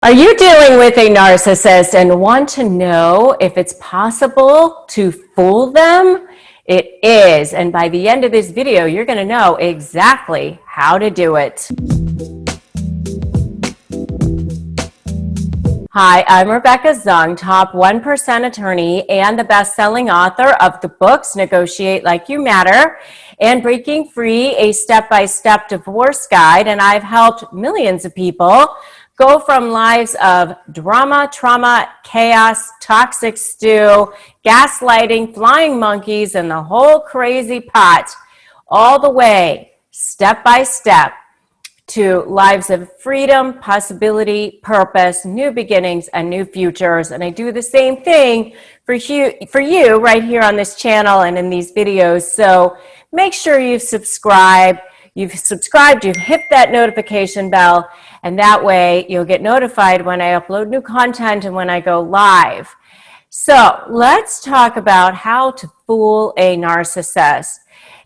Are you dealing with a narcissist and want to know if it's possible to fool them? It is, and by the end of this video, you're going to know exactly how to do it. Hi, I'm Rebecca Zung, top 1% attorney and the best-selling author of the books Negotiate Like You Matter and Breaking Free, a step-by-step divorce guide, and I've helped millions of people go from lives of drama, trauma, chaos, toxic stew, gaslighting, flying monkeys, and the whole crazy pot, all the way, step by step, to lives of freedom, possibility, purpose, new beginnings, and new futures. And I do the same thing for you right here on this channel and in these videos. So make sure you've subscribed, you've hit that notification bell, and that way you'll get notified when I upload new content and when I go live. So let's talk about how to fool a narcissist.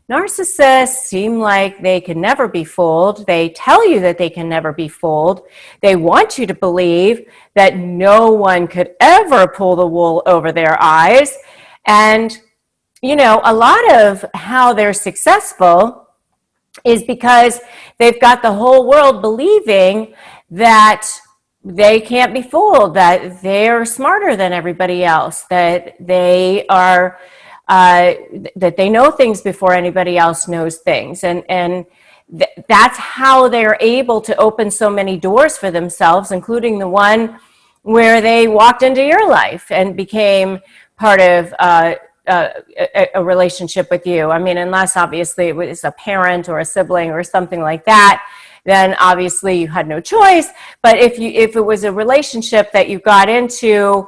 Narcissists seem like they can never be fooled. They tell you that they can never be fooled. They want you to believe that no one could ever pull the wool over their eyes. And, you know, a lot of how they're successful is because they've got the whole world believing that they can't be fooled, that they're smarter than everybody else, that they are that they know things before anybody else knows things. And that's how they're able to open so many doors for themselves, including the one where they walked into your life and became part of a relationship with you. I mean, unless obviously it was a parent or a sibling or something like that, then obviously you had no choice. But if it was a relationship that you got into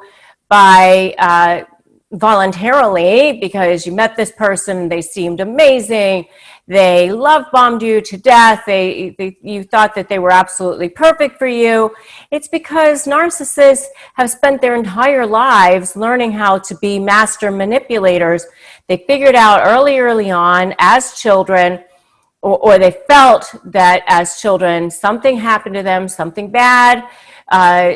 by voluntarily because you met this person, they seemed amazing, they love bombed you to death, you thought that they were absolutely perfect for you, it's because narcissists have spent their entire lives learning how to be master manipulators. They figured out early on as children, or they felt that as children something happened to them, something bad,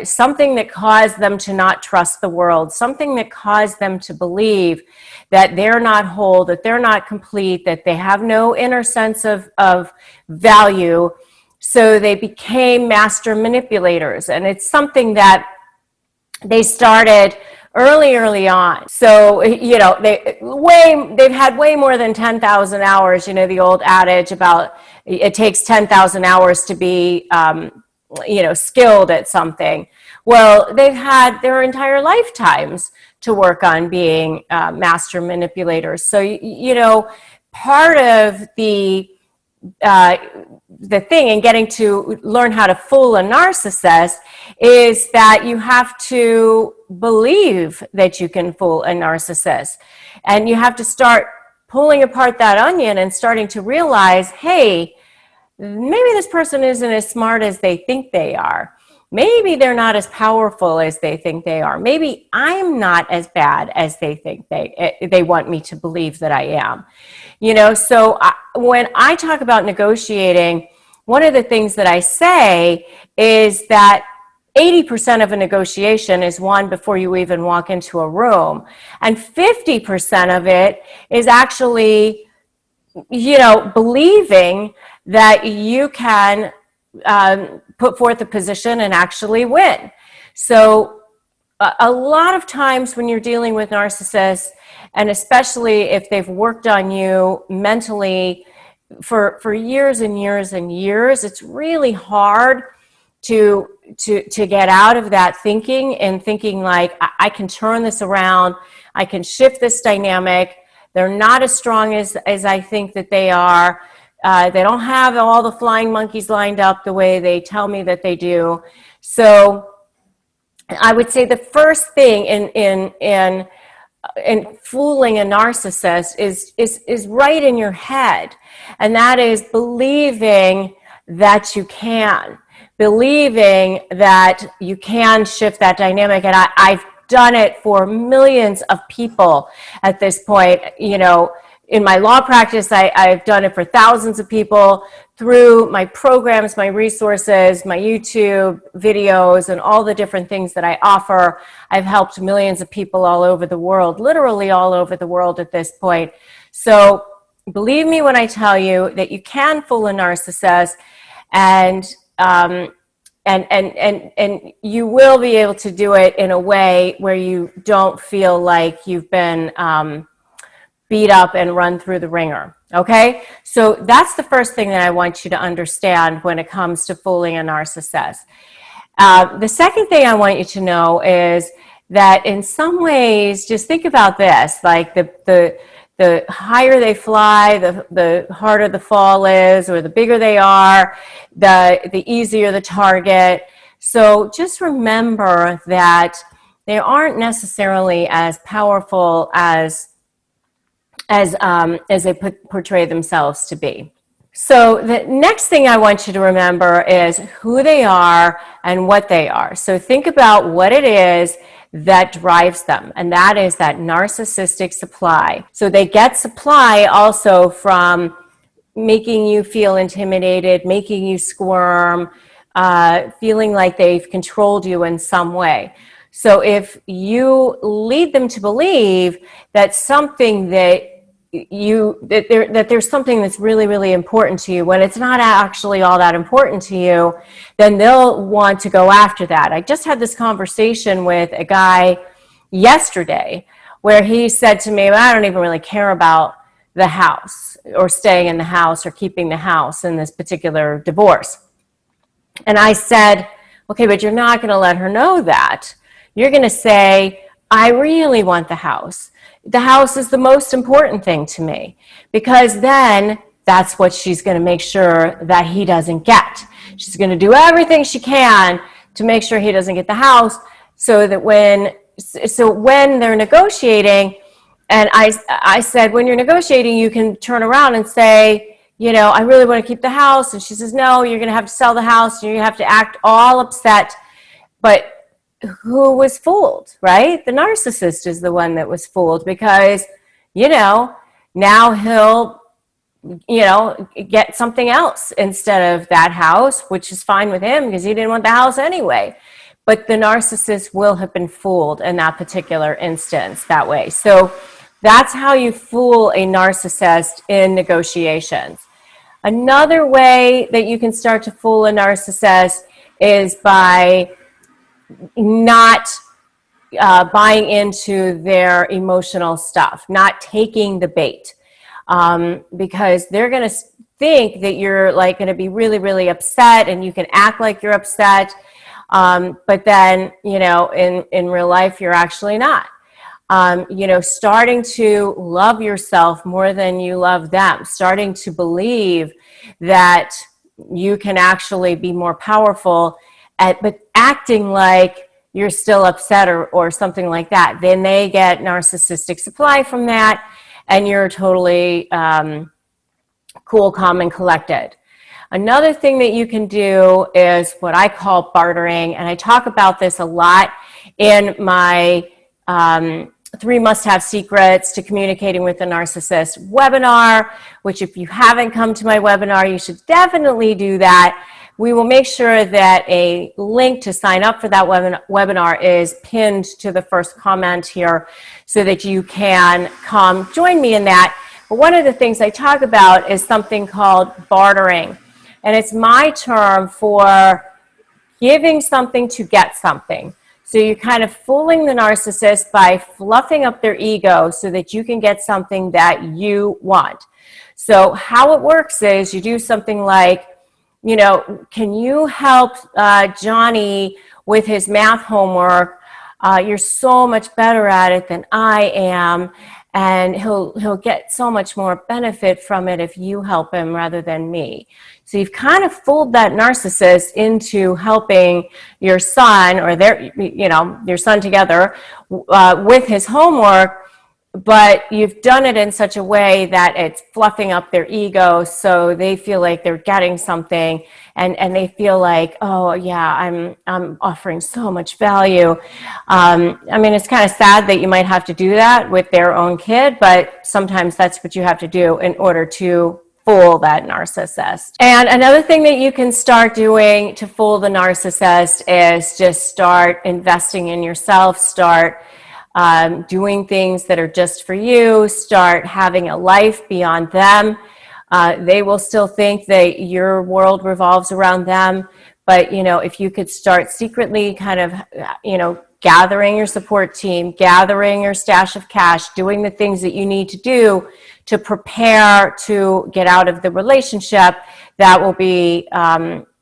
something that caused them to not trust the world, something that caused them to believe that they're not whole, that they're not complete, that they have no inner sense of value. So they became master manipulators. And it's something that they started early on. So, you know, they've had way more than 10,000 hours, you know, the old adage about it takes 10,000 hours to be you know, skilled at something. Well, they've had their entire lifetimes to work on being master manipulators. So, you know, part of the thing in getting to learn how to fool a narcissist is that you have to believe that you can fool a narcissist. And you have to start pulling apart that onion and starting to realize, hey, maybe this person isn't as smart as they think they are. Maybe they're not as powerful as they think they are. Maybe I'm not as bad as they think they want me to believe that I am. You know, so when I talk about negotiating, one of the things that I say is that 80% of a negotiation is won before you even walk into a room. And 50% of it is actually, you know, believing that you can put forth a position and actually win. So a lot of times when you're dealing with narcissists, and especially if they've worked on you mentally for years and years and years, it's really hard to get out of that thinking and thinking like, I can turn this around, I can shift this dynamic. They're not as strong as I think that they are. They don't have all the flying monkeys lined up the way they tell me that they do. So I would say the first thing in fooling a narcissist is right in your head. And that is believing that you can. Believing that you can shift that dynamic. And I've done it for millions of people at this point. You know, in my law practice, I've done it for thousands of people through my programs, my resources, my YouTube videos, and all the different things that I offer, I've helped millions of people all over the world, literally all over the world at this point. So believe me when I tell you that you can fool a narcissist, and you will be able to do it in a way where you don't feel like you've been beat up and run through the ringer. Okay, so that's the first thing that I want you to understand when it comes to fooling a narcissist. The second thing I want you to know is that in some ways, just think about this, like the higher they fly, the harder the fall is, or the bigger they are, the easier the target. So just remember that they aren't necessarily as powerful as they portray themselves to be. So the next thing I want you to remember is who they are and what they are. So think about what it is that drives them, and that is that narcissistic supply. So they get supply also from making you feel intimidated, making you squirm, feeling like they've controlled you in some way. So if you lead them to believe that something that there's something that's really, really important to you when it's not actually all that important to you, then they'll want to go after that. I just had this conversation with a guy yesterday where he said to me, well, I don't even really care about the house or staying in the house or keeping the house in this particular divorce. And I said, okay, but you're not going to let her know that. You're going to say, I really want the house. The house is the most important thing to me, because then that's what she's going to make sure that he doesn't get. She's going to do everything she can to make sure he doesn't get the house, so that when they're negotiating, and I said, when you're negotiating, you can turn around and say, you know, I really want to keep the house. And she says, no, you're going to have to sell the house. You're going to have to act all upset. But who was fooled, right? The narcissist is the one that was fooled, because, you know, now he'll, you know, get something else instead of that house, which is fine with him because he didn't want the house anyway. But the narcissist will have been fooled in that particular instance that way. So that's how you fool a narcissist in negotiations. Another way that you can start to fool a narcissist is by not buying into their emotional stuff, not taking the bait, because they're going to think that you're like going to be really, really upset, and you can act like you're upset, but then, you know, in real life, you're actually not. You know, starting to love yourself more than you love them, starting to believe that you can actually be more powerful, but acting like you're still upset or something like that. Then they get narcissistic supply from that, and you're totally cool, calm, and collected. Another thing that you can do is what I call bartering, and I talk about this a lot in my 3 must-have secrets to communicating with a narcissist webinar, which if you haven't come to my webinar, you should definitely do that. We will make sure that a link to sign up for that webinar is pinned to the first comment here so that you can come join me in that. But one of the things I talk about is something called bartering. And it's my term for giving something to get something. So you're kind of fooling the narcissist by fluffing up their ego so that you can get something that you want. So how it works is you do something like, you know, can you help Johnny with his math homework? You're so much better at it than I am, and he'll get so much more benefit from it if you help him rather than me. So you've kind of fooled that narcissist into helping your son, or your son together with his homework, but you've done it in such a way that it's fluffing up their ego, so they feel like they're getting something, and they feel like, oh yeah, I'm offering so much value. I mean, it's kind of sad that you might have to do that with their own kid, but sometimes that's what you have to do in order to fool that narcissist. And another thing that you can start doing to fool the narcissist is just start investing in yourself, start doing things that are just for you, start having a life beyond them. They will still think that your world revolves around them, but if you could start secretly kind of, gathering your support team, gathering your stash of cash, doing the things that you need to do to prepare to get out of the relationship, that will be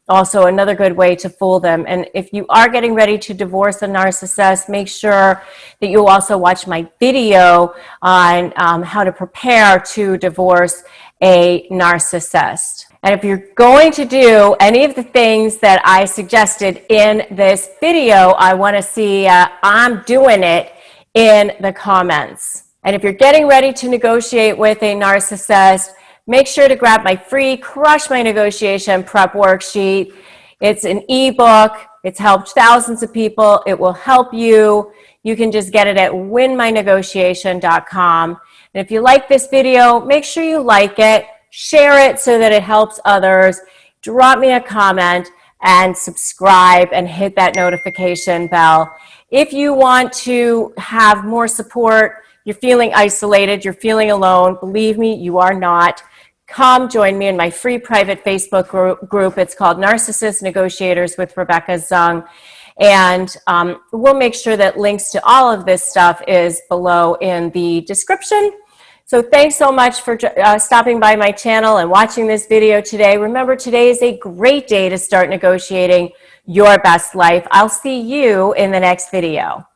also another good way to fool them. And if you are getting ready to divorce a narcissist, make sure that you also watch my video on how to prepare to divorce a narcissist. And if you're going to do any of the things that I suggested in this video, I want to see I'm doing it in the comments. And if you're getting ready to negotiate with a narcissist, make sure to grab my free Crush My Negotiation Prep Worksheet. It's an ebook. It's helped thousands of people. It will help you. You can just get it at winmynegotiation.com. And if you like this video, make sure you like it, share it so that it helps others, drop me a comment, and subscribe and hit that notification bell. If you want to have more support, you're feeling isolated, you're feeling alone, believe me, you are not. Come join me in my free private Facebook group. It's called Narcissist Negotiators with Rebecca Zung. And we'll make sure that links to all of this stuff is below in the description. So thanks so much for stopping by my channel and watching this video today. Remember, today is a great day to start negotiating your best life. I'll see you in the next video.